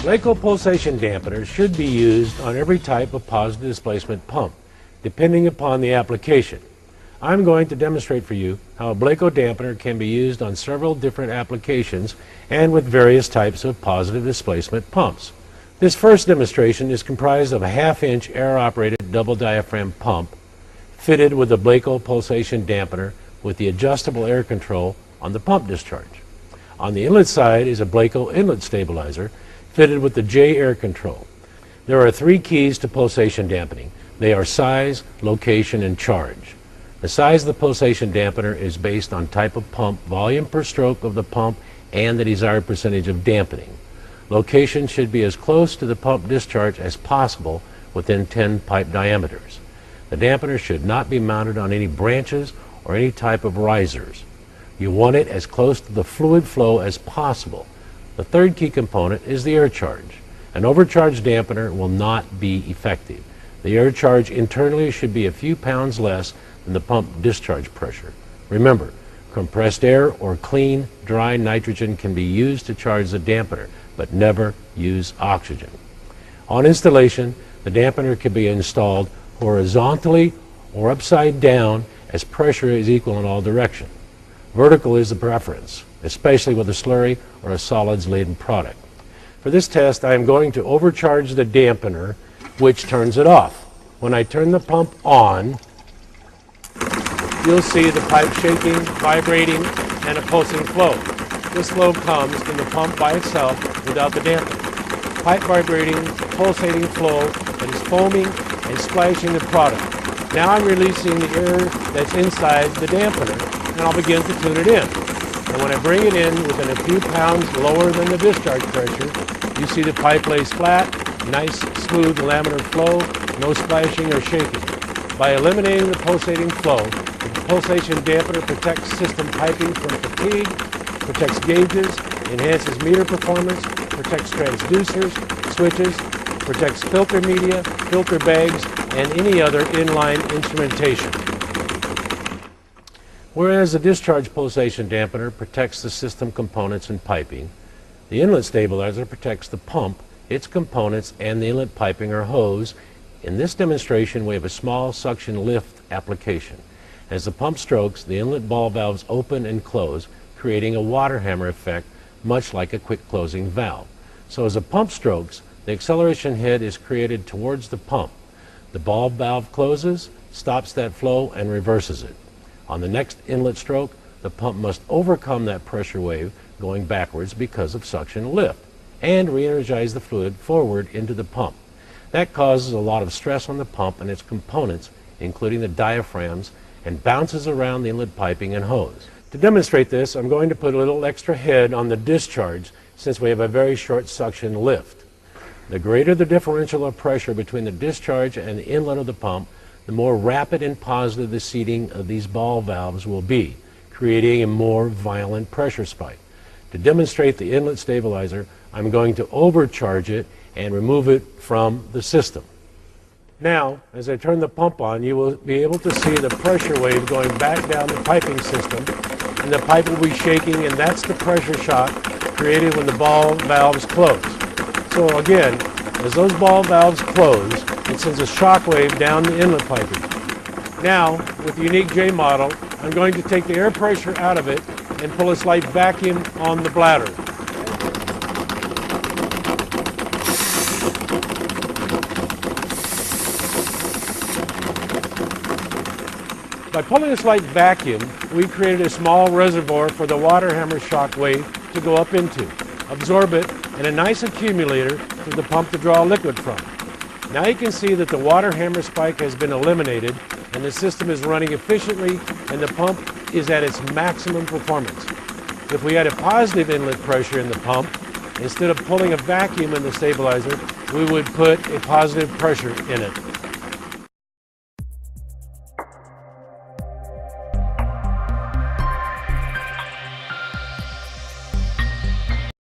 Blaco pulsation dampeners should be used on every type of positive displacement pump, depending upon the application. I'm going to demonstrate for you how a Blaco dampener can be used on several different applications and with various types of positive displacement pumps. This first demonstration is comprised of a half-inch air-operated double diaphragm pump fitted with a Blaco pulsation dampener with the adjustable air control on the pump discharge. On the inlet side is a Blaco inlet stabilizer fitted with the J air control. There are three keys to pulsation dampening. They are size, location, and charge. The size of the pulsation dampener is based on type of pump, volume per stroke of the pump, and the desired percentage of dampening. Location should be as close to the pump discharge as possible within 10 pipe diameters. The dampener should not be mounted on any branches or any type of risers. You want it as close to the fluid flow as possible. The third key component is the air charge. An overcharged dampener will not be effective. The air charge internally should be a few pounds less than the pump discharge pressure. Remember, compressed air or clean, dry nitrogen can be used to charge the dampener, but never use oxygen. On installation, the dampener can be installed horizontally or upside down as pressure is equal in all directions. Vertical is the preference, especially with a slurry or a solids-laden product. For this test, I am going to overcharge the dampener, which turns it off. When I turn the pump on, you'll see the pipe shaking, vibrating, and a pulsing flow. This flow comes from the pump by itself without the dampener. Pipe vibrating, pulsating flow that is foaming and splashing the product. Now I'm releasing the air that's inside the dampener, and I'll begin to tune it in. And when I bring it in within a few pounds lower than the discharge pressure, you see the pipe lays flat, nice smooth laminar flow, no splashing or shaking. By eliminating the pulsating flow, the pulsation dampener protects system piping from fatigue, protects gauges, enhances meter performance, protects transducers, switches, protects filter media, filter bags, and any other inline instrumentation. Whereas the discharge pulsation dampener protects the system components and piping, the inlet stabilizer protects the pump, its components, and the inlet piping or hose. In this demonstration, we have a small suction lift application. As the pump strokes, the inlet ball valves open and close, creating a water hammer effect, much like a quick closing valve. So as the pump strokes, the acceleration head is created towards the pump. The ball valve closes, stops that flow, and reverses it. On the next inlet stroke, the pump must overcome that pressure wave going backwards because of suction lift and re-energize the fluid forward into the pump. That causes a lot of stress on the pump and its components, including the diaphragms, and bounces around the inlet piping and hose. To demonstrate this, I'm going to put a little extra head on the discharge since we have a very short suction lift. The greater the differential of pressure between the discharge and the inlet of the pump, the more rapid and positive the seating of these ball valves will be, creating a more violent pressure spike. To demonstrate the inlet stabilizer, I'm going to overcharge it and remove it from the system. Now, as I turn the pump on, you will be able to see the pressure wave going back down the piping system, and the pipe will be shaking, and that's the pressure shock created when the ball valves close. So again, as those ball valves close, it sends a shock wave down the inlet piping. Now, with the unique J model, I'm going to take the air pressure out of it and pull a slight vacuum on the bladder. By pulling a slight vacuum, we created a small reservoir for the water hammer shock wave to go up into, absorb it, and a nice accumulator for the pump to draw liquid from. Now you can see that the water hammer spike has been eliminated and the system is running efficiently and the pump is at its maximum performance. If we had a positive inlet pressure in the pump, instead of pulling a vacuum in the stabilizer, we would put a positive pressure in it.